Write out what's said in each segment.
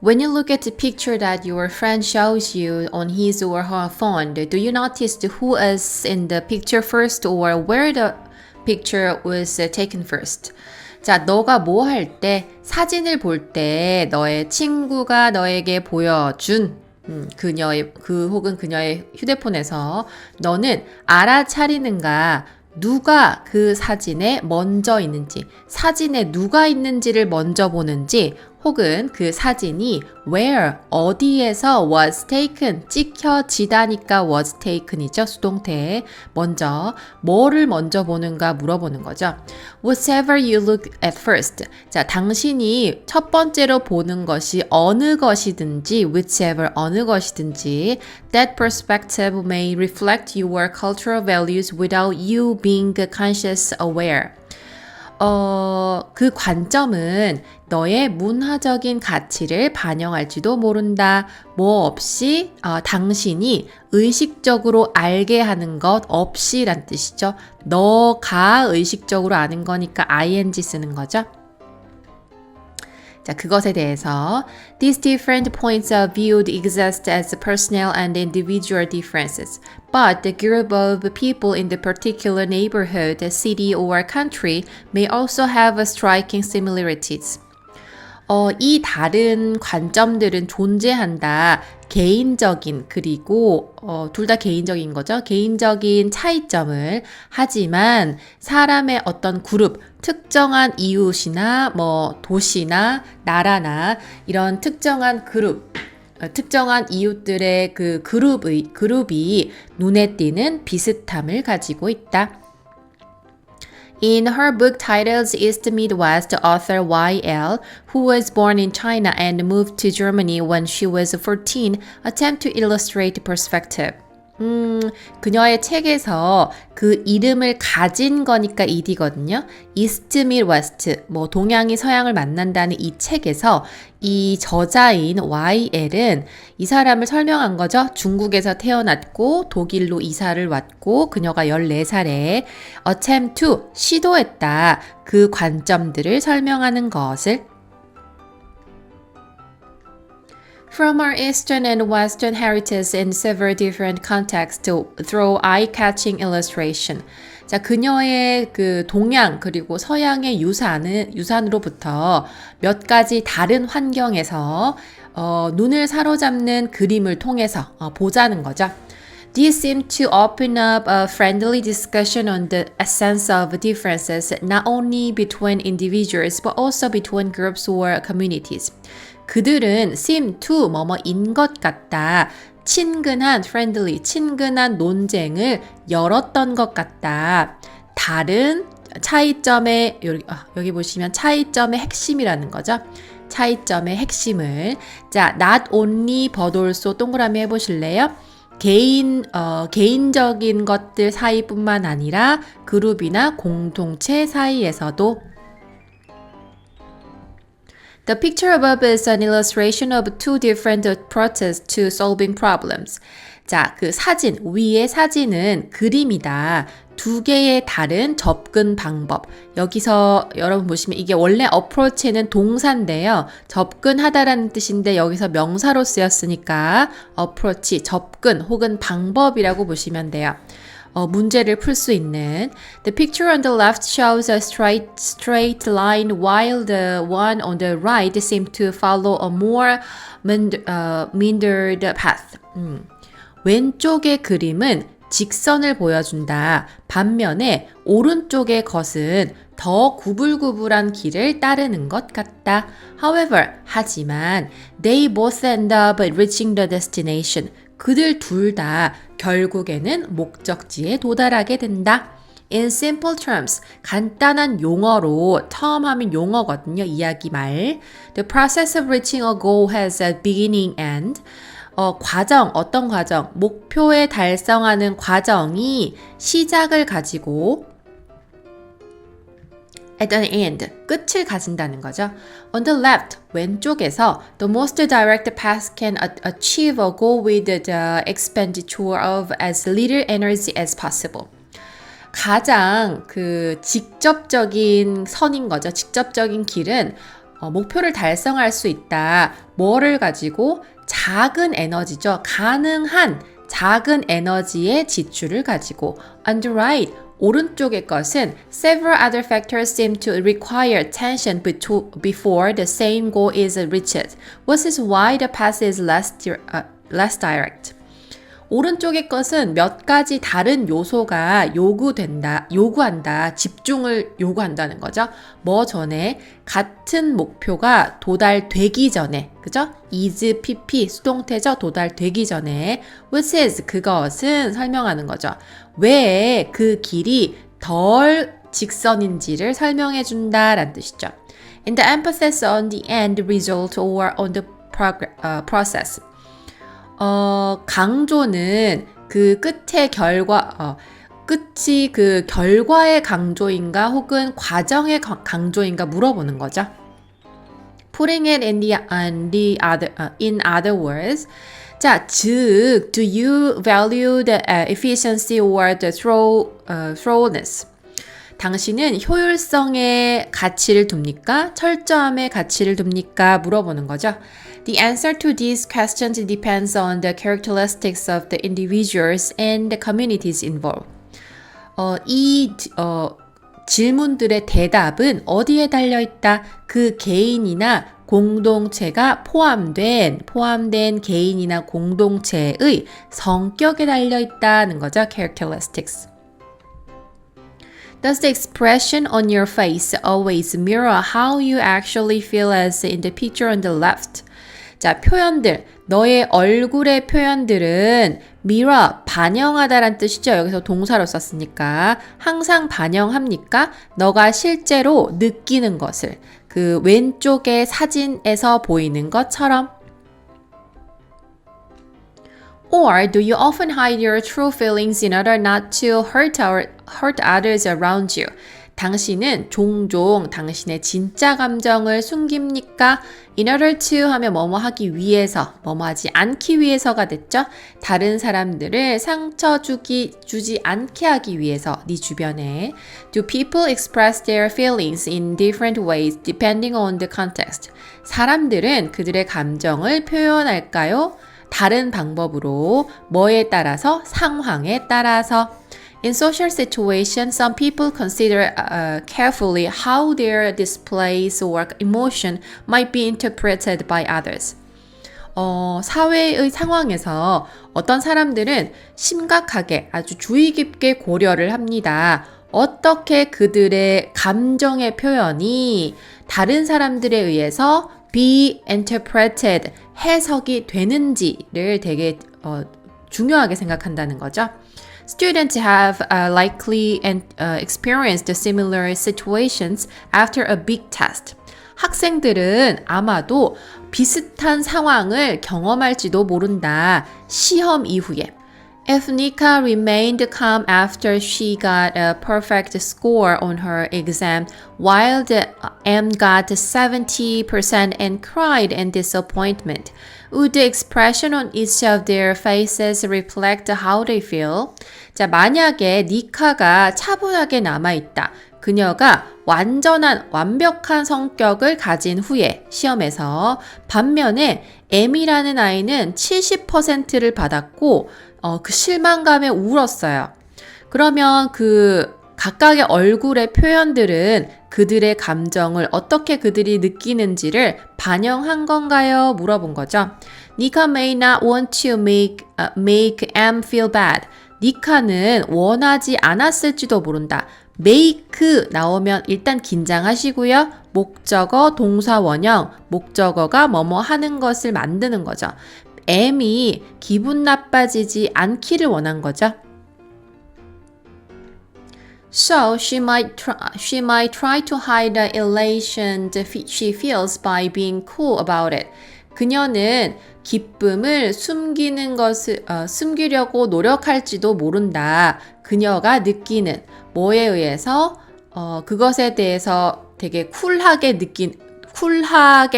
When you look at the picture that your friend shows you on his or her phone, do you notice who is in the picture first or where the picture was taken first? 자, 너가 뭐 할 때, 사진을 볼 때 너의 친구가 너에게 보여준 혹은 그녀의 휴대폰에서 너는 알아차리는가? 누가 그 사진에 먼저 있는지, 사진에 누가 있는지를 먼저 보는지, 혹은 그 사진이 where, 어디에서 was taken, 찍혀지다니까 was taken이죠. 수동태. 먼저, 뭐를 먼저 보는가 물어보는 거죠. Whatever you look at first. 자, 당신이 첫 번째로 보는 것이 어느 것이든지, whichever, 어느 것이든지, that perspective may reflect your cultural values without you being conscious aware. 그 관점은 너의 문화적인 가치를 반영할지도 모른다. 뭐 없이 당신이 의식적으로 알게 하는 것 없이 란 뜻이죠. 너가 의식적으로 아는 거니까 ing 쓰는 거죠. 자, 그것에 대해서 These different points of view exist as personal and individual differences, but the group of people in the particular neighborhood, city, or country may also have striking similarities. 이 다른 관점들은 존재한다. 개인적인 그리고 둘 다 개인적인 거죠. 개인적인 차이점을 하지만 사람의 어떤 그룹, 특정한 이웃이나 뭐 도시나 나라나 이런 특정한 그룹, 특정한 이웃들의 그 그룹이 눈에 띄는 비슷함을 가지고 있다. In her book titled East Midwest, author Y.L., who was born in China and moved to Germany when she was 14, attempt to illustrate perspective. 그녀의 책에서 그 이름을 가진 거니까 ED거든요. East Midwest, 뭐 동양이 서양을 만난다는 이 책에서 이 저자인 YL은 이 사람을 설명한 거죠. 중국에서 태어났고 독일로 이사를 왔고 그녀가 14살에 attempt to, 시도했다. 그 관점들을 설명하는 것을 From our Eastern and Western heritage in several different contexts through eye-catching illustration. 자, 그녀의 그 동양 그리고 서양의 유산으로부터 몇 가지 다른 환경에서 눈을 사로잡는 그림을 통해서 보자는 거죠. These seem to open up a friendly discussion on the essence of differences not only between individuals but also between groups or communities. 그들은 seem to 뭐뭐인 것 같다. 친근한 friendly, 친근한 논쟁을 열었던 것 같다. 다른 차이점의 여기 보시면 차이점의 핵심이라는 거죠. 차이점의 핵심을 자, not only but also 동그라미 해보실래요? 개인적인 것들 사이뿐만 아니라 그룹이나 공동체 사이에서도 The picture above is an illustration of two different approaches to solving problems. 자, 그 사진, 위의 사진은 그림이다. 두 개의 다른 접근 방법. 여기서 여러분 보시면 이게 원래 approach는 동사인데요. 접근하다라는 뜻인데 여기서 명사로 쓰였으니까 approach, 접근 혹은 방법이라고 보시면 돼요. 문제를 풀 수 있는. The picture on the left shows a straight line while the one on the right seems to follow a more meandered path. 왼쪽의 그림은 직선을 보여준다. 반면에 오른쪽의 것은 더 구불구불한 길을 따르는 것 같다. However, 하지만 they both end up reaching the destination. 그들 둘 다 결국에는 목적지에 도달하게 된다. In simple terms, 간단한 용어로, term 하면 용어거든요. 이야기 말. The process of reaching a goal has a beginning and. 과정, 어떤 과정, 목표에 달성하는 과정이 시작을 가지고 at an end, 끝을 가진다는 거죠. On the left, 왼쪽에서 the most direct path can achieve a goal with the expenditure of as little energy as possible. 가장 그 직접적인 선인 거죠. 직접적인 길은 목표를 달성할 수 있다. 뭐를 가지고? 작은 에너지죠. 가능한 작은 에너지의 지출을 가지고. On the right, 오른쪽의 것은 several other factors seem to require attention before the same goal is reached. This is why the path is less direct. 오른쪽의 것은 몇 가지 다른 요소가 요구한다, 집중을 요구한다는 거죠. 뭐 전에 같은 목표가 도달되기 전에, 그죠? is, pp, 수동태죠. 도달되기 전에, which is, 그것은 설명하는 거죠. 왜 그 길이 덜 직선인지를 설명해 준다라는 뜻이죠. And the emphasis on the end result or on the process. 강조는 그 끝의 끝이 그 결과의 강조인가 혹은 과정의 강조인가 물어보는 거죠. Putting it in other words. 자, 즉, do you value the efficiency or the thoroughness? 당신은 효율성의 가치를 둡니까? 철저함의 가치를 둡니까? 물어보는 거죠. The answer to these questions depends on the characteristics of the individuals and the communities involved. 이 질문들의 대답은 어디에 달려있다? 그 개인이나 공동체가 포함된 개인이나 공동체의 성격에 달려있다는 거죠. characteristics. Does the expression on your face always mirror how you actually feel as in the picture on the left? 자, 표현들. 너의 얼굴의 표현들은 mirror, 반영하다란 뜻이죠. 여기서 동사로 썼으니까. 항상 반영합니까? 너가 실제로 느끼는 것을. 그 왼쪽의 사진에서 보이는 것처럼. Or do you often hide your true feelings in order not to hurt others around you? 당신은 종종 당신의 진짜 감정을 숨깁니까? In order to 하면 뭐뭐 하기 위해서, 뭐뭐 하지 않기 위해서가 됐죠? 다른 사람들을 상처 주지 않게 하기 위해서 네 주변에. Do people express their feelings in different ways depending on the context? 사람들은 그들의 감정을 표현할까요? 다른 방법으로, 뭐에 따라서? 상황에 따라서. In social situations, some people consider carefully how their displays or emotion might be interpreted by others. 사회의 상황에서 어떤 사람들은 심각하게 아주 주의 깊게 고려를 합니다. 어떻게 그들의 감정의 표현이 다른 사람들에 의해서 be interpreted, 해석이 되는지를 되게 중요하게 생각한다는 거죠. Students have likely experienced similar situations after a big test. 학생들은 아마도 비슷한 상황을 경험할지도 모른다. 시험 이후에. If Nika remained calm after she got a perfect score on her exam, while the M got 70% and cried in disappointment, would the expression on each of their faces reflect how they feel? 자, 만약에 니카가 차분하게 남아있다. 그녀가 완벽한 성격을 가진 후에 시험에서 반면에 M이라는 아이는 70%를 받았고 그 실망감에 울었어요. 그러면 그 각각의 얼굴의 표현들은 그들의 감정을 어떻게 그들이 느끼는지를 반영한 건가요? 물어본 거죠. Nika may not want to make M feel bad. 니카는 원하지 않았을지도 모른다. make 나오면 일단 긴장하시고요. 목적어, 동사 원형, 목적어가 뭐뭐 하는 것을 만드는 거죠. M이 기분 나빠지지 않기를 원한 거죠. So she might try to hide the elation she feels by being cool about it. 그녀는 기쁨을 숨기려고 노력할지도 모른다. 그녀가 느끼는 뭐에 의해서 그것에 대해서 되게 쿨하게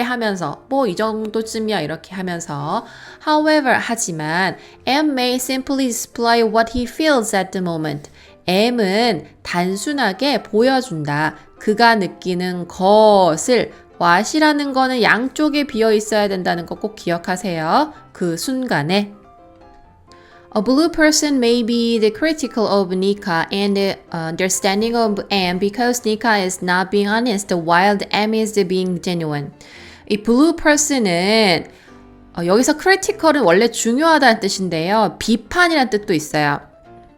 하면서 뭐 이 정도쯤이야 이렇게 하면서 however 하지만 M may simply display what he feels at the moment. M은 단순하게 보여준다. 그가 느끼는 것을 what이라는 거는 양쪽에 비어 있어야 된다는 거 꼭 기억하세요. 그 순간에. A blue person may be the critical of Nika and the understanding of M because Nika is not being honest while M is being genuine. 이 blue person은 여기서 critical은 원래 중요하다는 뜻인데요. 비판이라는 뜻도 있어요.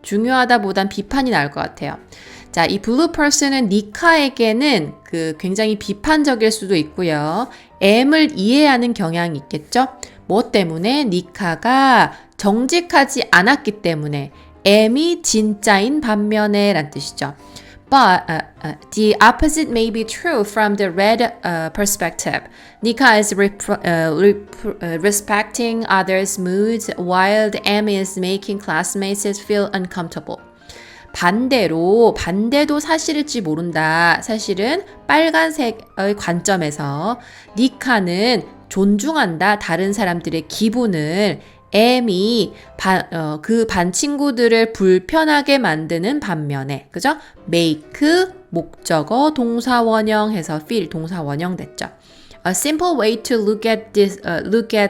중요하다보단 비판이 나을 것 같아요. 자, 이 blue person은 니카에게는 굉장히 비판적일 수도 있고요. M을 이해하는 경향이 있겠죠? 뭐 때문에? 니카가 정직하지 않았기 때문에 M이 진짜인 반면에 란 뜻이죠. But the opposite may be true from the red perspective. Nika is respecting others' moods while M is making classmates feel uncomfortable. 반대도 사실일지 모른다. 사실은 빨간색의 관점에서 니카는 존중한다. 다른 사람들의 기분을 M이 그 반 친구들을 불편하게 만드는 반면에, 그죠? make 목적어 동사 원형 해서 feel 동사 원형 됐죠. A simple way to look at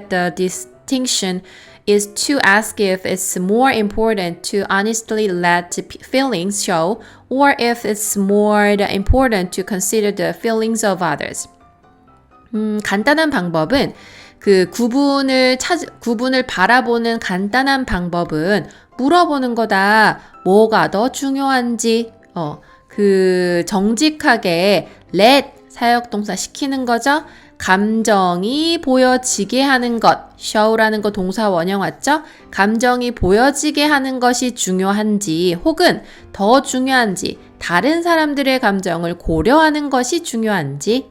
the distinction is to ask if it's more important to honestly let feelings show or if it's more important to consider the feelings of others. 간단한 방법은 구분을 바라보는 간단한 방법은 물어보는 거다. 뭐가 더 중요한지, 정직하게 let 사역동사 시키는 거죠. 감정이 보여지게 하는 것, show라는 거 동사 원형 왔죠? 감정이 보여지게 하는 것이 중요한지 혹은 더 중요한지 다른 사람들의 감정을 고려하는 것이 중요한지.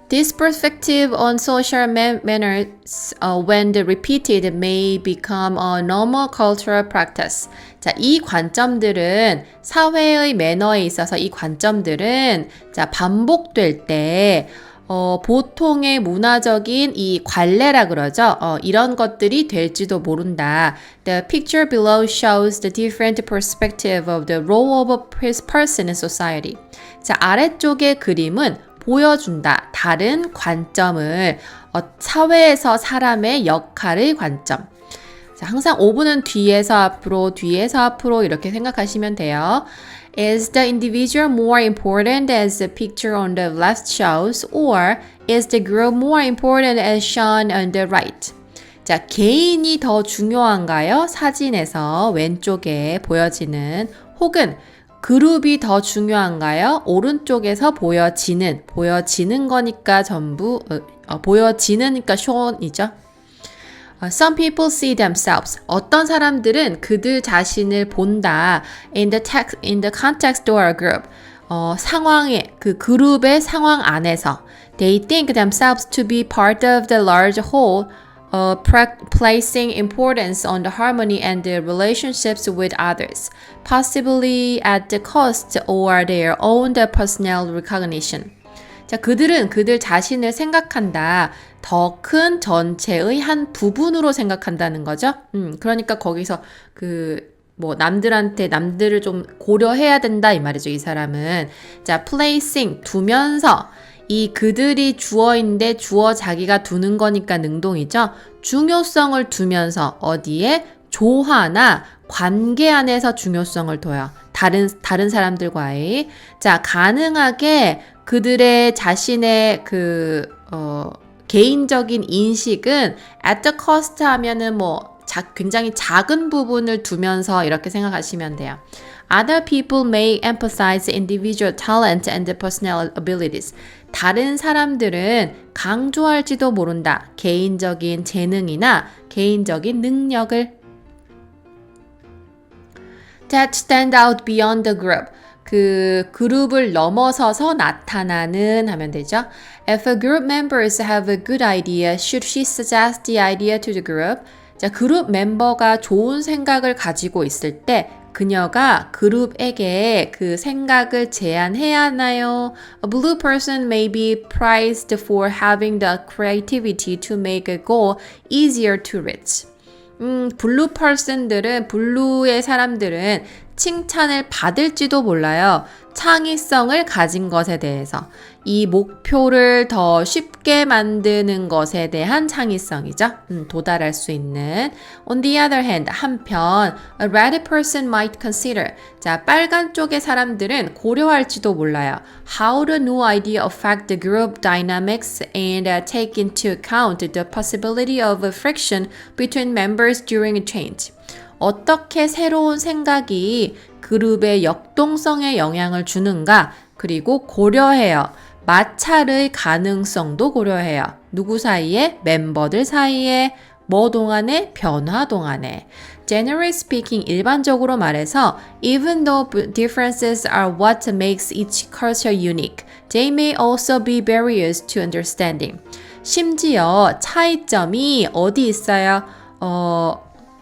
This perspective on social manners, when repeated, may become a normal cultural practice. 자, 이 관점들은 사회의 매너에 있어서 이 관점들은 반복될 때 보통의 문화적인 이 관례라 그러죠. 이런 것들이 될지도 모른다. The picture below shows the different perspective of the role of a person in society. 자, 아래쪽의 그림은 보여준다. 다른 관점을 사회에서 사람의 역할의 관점. 자, 항상 5분은 뒤에서 앞으로 이렇게 생각하시면 돼요. Is the individual more important as the picture on the left shows, or is the group more important as shown on the right? 자, 개인이 더 중요한가요? 사진에서 왼쪽에 보여지는 혹은 그룹이 더 중요한가요? 오른쪽에서 보여지는 거니까 전부 보여지는니까 shown이죠. Some people see themselves. 어떤 사람들은 그들 자신을 본다. In the context of a group. 상황의 그 그룹의 상황 안에서. They think themselves to be part of the large whole. Placing importance on the harmony and the relationships with others, possibly at the cost or their own personal recognition. 자, 그들은 그들 자신을 생각한다. 더 큰 전체의 한 부분으로 생각한다는 거죠. 그러니까 거기서 남들을 좀 고려해야 된다 이 말이죠. 이 사람은. 자, placing 두면서. 이 그들이 주어인데 주어 자기가 두는 거니까 능동이죠. 중요성을 두면서 어디에? 조화나 관계 안에서 중요성을 둬요. 다른 사람들과의. 자, 가능하게 그들의 자신의 개인적인 인식은 at the cost 하면은 굉장히 작은 부분을 두면서 이렇게 생각하시면 돼요. Other people may emphasize individual talent and personal abilities. 다른 사람들은 강조할지도 모른다. 개인적인 재능이나 개인적인 능력을. That stand out beyond the group. 그 그룹을 넘어서서 나타나는 하면 되죠. If a group members have a good idea, should she suggest the idea to the group? 자, 그룹 멤버가 좋은 생각을 가지고 있을 때 그녀가 그룹에게 그 생각을 제안해야 하나요? A blue person may be prized for having the creativity to make a goal easier to reach. 블루의 사람들은 칭찬을 받을지도 몰라요. 창의성을 가진 것에 대해서 이 목표를 더 쉽게 만드는 것에 대한 창의성이죠. 도달할 수 있는. On the other hand, 한편 a red person might consider. 자, 빨간 쪽의 사람들은 고려할지도 몰라요. How the new idea affect the group dynamics and take into account the possibility of friction between members during a change. 어떻게 새로운 생각이 그룹의 역동성에 영향을 주는가? 그리고 고려해요. 마찰의 가능성도 고려해요. 누구 사이에? 멤버들 사이에. 뭐 동안에? 변화 동안에. Generally speaking, 일반적으로 말해서 even though differences are what makes each culture unique, they may also be barriers to understanding. 심지어 차이점이 어디 있어요?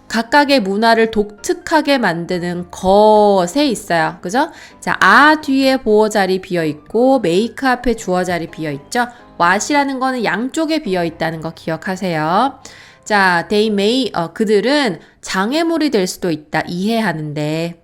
각각의 문화를 독특하게 만드는 것에 있어요. 그죠? 자, 아 뒤에 보어 자리 비어 있고 make 앞에 주어 자리 비어 있죠? what이라는 거는 양쪽에 비어 있다는 거 기억하세요. 자, they may, 그들은 장애물이 될 수도 있다. 이해하는데.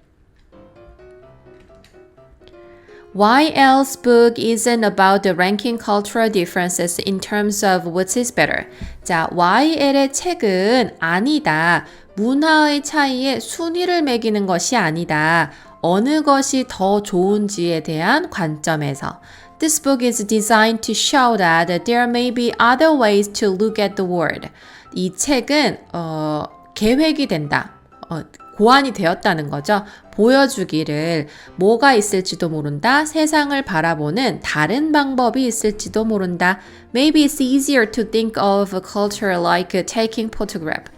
YL's book isn't about the ranking cultural differences in terms of what is better. 자, YL의 책은 아니다. 문화의 차이에 순위를 매기는 것이 아니다. 어느 것이 더 좋은지에 대한 관점에서. This book is designed to show that there may be other ways to look at the world. 이 책은 계획이 된다. 고안이 되었다는 거죠. 보여주기를 뭐가 있을지도 모른다. 세상을 바라보는 다른 방법이 있을지도 모른다. Maybe it's easier to think of a culture like taking photograph.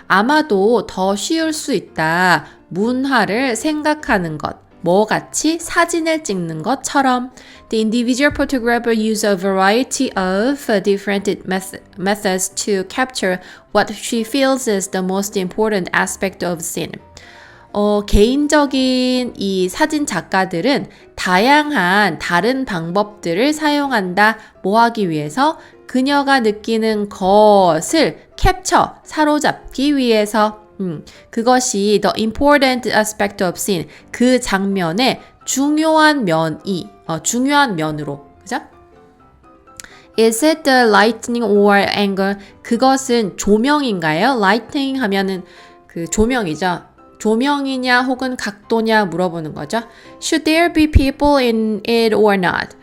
아마도 더 쉬울 수 있다. 문화를 생각하는 것. 뭐 같이 사진을 찍는 것처럼. The individual photographer use a variety of different methods to capture what she feels is the most important aspect of scene. 개인적인 이 사진 작가들은 다양한 다른 방법들을 사용한다. 뭐 하기 위해서? 그녀가 느끼는 것을 캡처, 사로잡기 위해서. 그것이 the important aspect of scene. 그 장면의 중요한 중요한 면으로. 그죠? Is it the lighting or angle? 그것은 조명인가요? lighting 하면은 그 조명이죠. 조명이냐 혹은 각도냐 물어보는 거죠. Should there be people in it or not?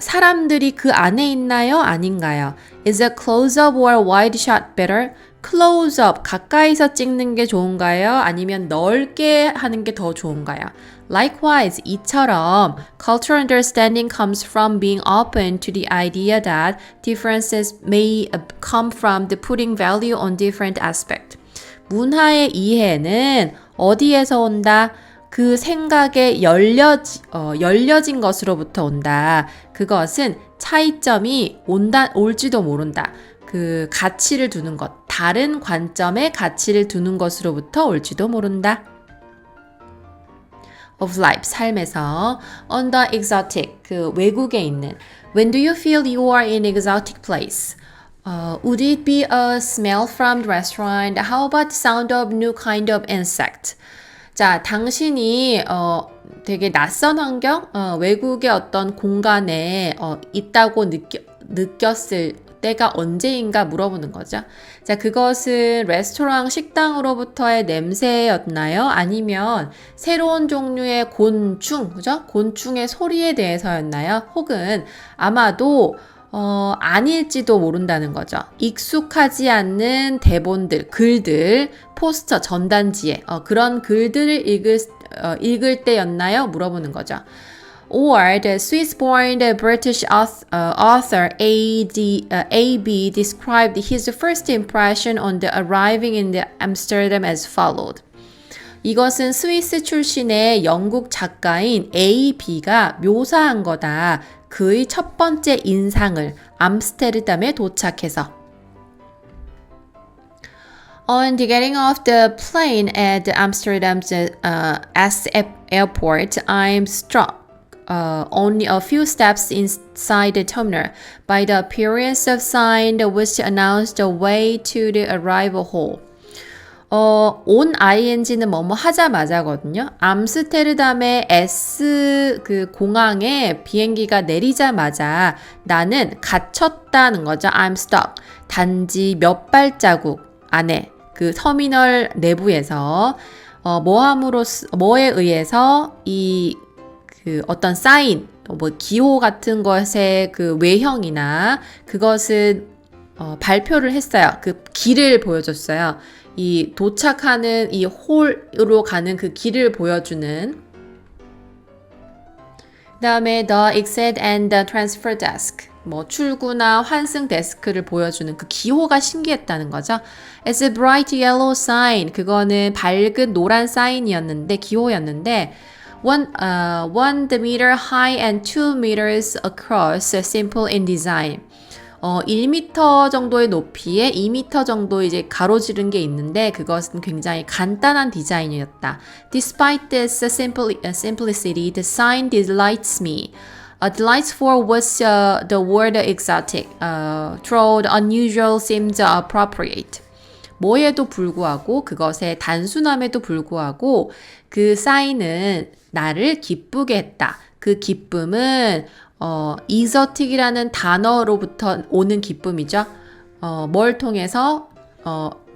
사람들이 그 안에 있나요? 아닌가요? Is a close-up or wide shot better? close-up, 가까이서 찍는 게 좋은가요? 아니면 넓게 하는 게 더 좋은가요? Likewise, 이처럼 cultural understanding comes from being open to the idea that differences may come from the putting value on different aspects. 문화의 이해는 어디에서 온다? 그 생각에 열려진 것으로부터 온다. 그것은 차이점이 올지도 모른다. 그 가치를 두는 것, 다른 관점의 가치를 두는 것으로부터 올지도 모른다. of life, 삶에서 on the exotic, 그 외국에 있는 When do you feel you are in exotic place? Would it be a smell from the restaurant? How about the sound of new kind of insect? 자, 당신이 되게 낯선 환경, 외국의 어떤 공간에 있다고 느꼈을 때가 언제인가 물어보는 거죠. 자, 그것은 레스토랑 식당으로부터의 냄새였나요? 아니면 새로운 종류의 곤충, 그죠? 곤충의 소리에 대해서였나요? 혹은 아마도 아닐지도 모른다는 거죠. 익숙하지 않는 대본들, 글들, 포스터, 전단지에 그런 글들을 읽을 때였나요? 물어보는 거죠. Or the Swiss-born British author A.B. described his first impression on the arriving in Amsterdam as followed. 이것은 스위스 출신의 영국 작가인 A.B.가 묘사한 거다. 그의 첫 번째 인상을 암스테르담에 도착해서. On the getting off the plane at Amsterdam's S airport, I'm struck only a few steps inside the terminal by the appearance of sign which announced the way to the arrival hall. on ing는 뭐뭐 하자마자거든요. 암스테르담의 S 그 공항에 비행기가 내리자마자 나는 갇혔다는 거죠. I'm stuck. 단지 몇 발자국 안에 그 터미널 내부에서 뭐에 의해서 이 그 어떤 사인, 뭐 기호 같은 것의 그 외형이나 그것은 발표를 했어요. 그 길을 보여줬어요. 이 도착하는 이 홀으로 가는 그 길을 보여주는. 그 다음에 the exit and the transfer desk. 뭐 출구나 환승 데스크를 보여주는 그 기호가 신기했다는 거죠. It's a bright yellow sign. 그거는 밝은 노란 사인이었는데 기호였는데 one meter high and 2 meters across, simple in design. 1m 정도의 높이에 2m 정도 이제 가로지른 게 있는데 그것은 굉장히 간단한 디자인이었다. Despite this simplicity, the sign delights me. Delights for was the word exotic. Troll unusual seemed appropriate. 뭐에도 불구하고 그것의 단순함에도 불구하고 그 사인은 나를 기쁘게 했다. 그 기쁨은 exotic이라는 단어로부터 오는 기쁨이죠. 뭘 통해서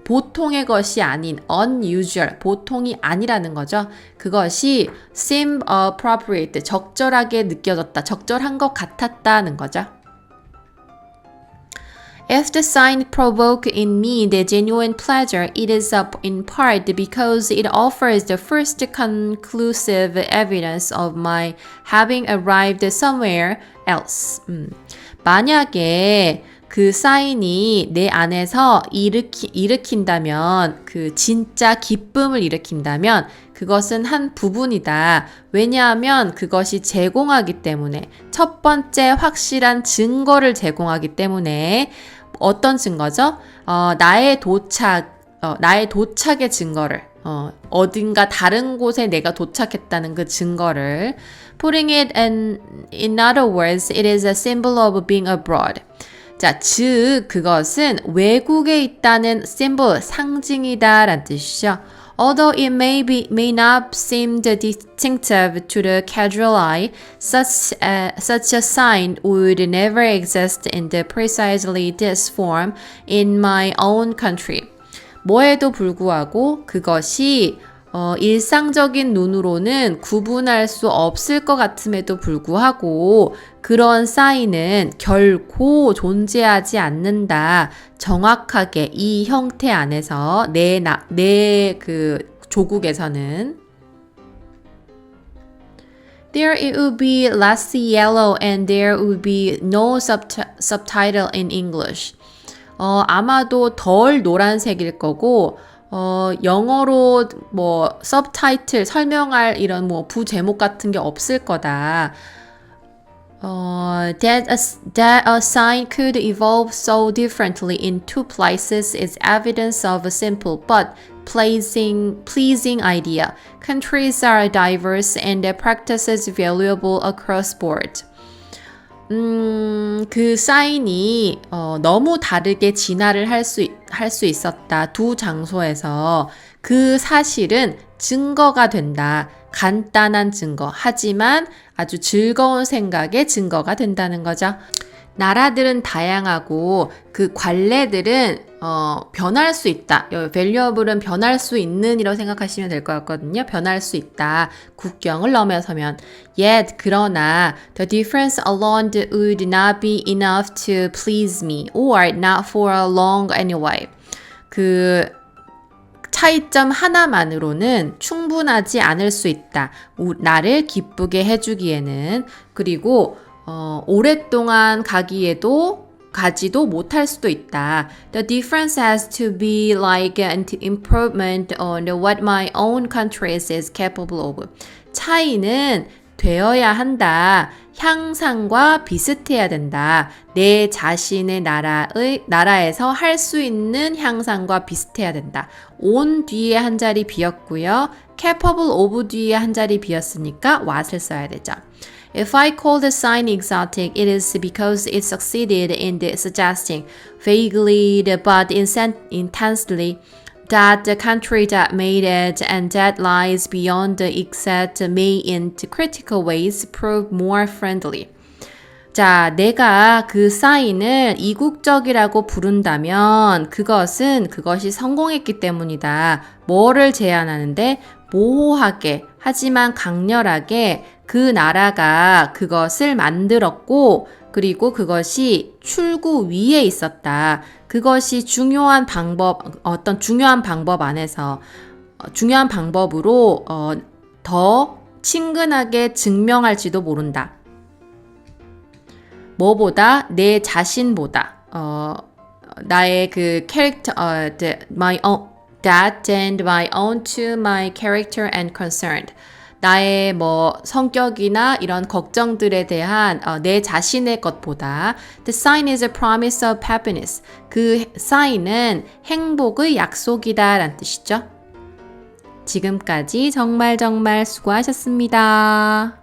보통의 것이 아닌 unusual, 보통이 아니라는 거죠. 그것이 seem appropriate, 적절하게 느껴졌다, 적절한 것 같았다는 거죠. If the sign provoked in me the genuine pleasure, it is in part because it offers the first conclusive evidence of my having arrived somewhere else. 만약에 그 사인이 내 안에서 일으킨다면, 그 진짜 기쁨을 일으킨다면 그것은 한 부분이다. 왜냐하면 그것이 제공하기 때문에, 첫 번째 확실한 증거를 제공하기 때문에. 어떤 증거죠? 나의 도착의 증거를, 어딘가 다른 곳에 내가 도착했다는 그 증거를. Putting it in other words, it is a symbol of being abroad. 자, 즉 그것은 외국에 있다는 symbol, 상징이다 라는 뜻이죠. Although it may not seem distinctive to the casual eye, such a sign would never exist in precisely this form in my own country. 뭐에도 불구하고 그것이 일상적인 눈으로는 구분할 수 없을 것 같음에도 불구하고 그런 사인은 결코 존재하지 않는다. 정확하게 이 형태 안에서 내 그 조국에서는. There it would be less yellow and there would be no subtitle in English. 아마도 덜 노란색일 거고 영어로 뭐 서브타이틀 설명할 이런 뭐 부제목 같은 게 없을 거다. That a sign could evolve so differently in two places is evidence of a simple but pleasing idea. Countries are diverse and their practices valuable across board. 그 사인이 너무 다르게 진화를 할 수 있었다. 두 장소에서. 그 사실은 증거가 된다. 간단한 증거. 하지만 아주 즐거운 생각의 증거가 된다는 거죠. 나라들은 다양하고 그 관례들은 변할 수 있다. valuable은 변할 수 있는 이라고 생각하시면 될 것 같거든요. 변할 수 있다. 국경을 넘어서면. Yet, 그러나 the difference alone would not be enough to please me or not for long anyway. 그 차이점 하나만으로는 충분하지 않을 수 있다. 나를 기쁘게 해주기에는. 그리고 오랫동안 가지도 못할 수도 있다. The difference has to be like an improvement on what my own country is capable of. 차이는 되어야 한다. 향상과 비슷해야 된다. 내 자신의 나라에서 할 수 있는 향상과 비슷해야 된다. on 뒤에 한 자리 비었고요. capable of 뒤에 한 자리 비었으니까 what을 써야 되죠. If I call the sign exotic, it is because it succeeded in suggesting vaguely but intensely that the country that made it and that lies beyond the exact may in critical ways prove more friendly. 자, 내가 그 사인을 이국적이라고 부른다면 그것이 성공했기 때문이다. 뭐를 제안하는데 모호하게 하지만 강렬하게 그 나라가 그것을 만들었고 그리고 그것이 출구 위에 있었다. 그것이 어떤 중요한 방법 안에서 중요한 방법으로 더 친근하게 증명할지도 모른다. 뭐보다 내 자신보다 나의 그 캐릭터 my own that and my own to my character and concern 나의 뭐 성격이나 이런 걱정들에 대한 내 자신의 것보다 the sign is a promise of happiness 그 사인은 행복의 약속이다 라는 뜻이죠. 지금까지 정말 수고하셨습니다.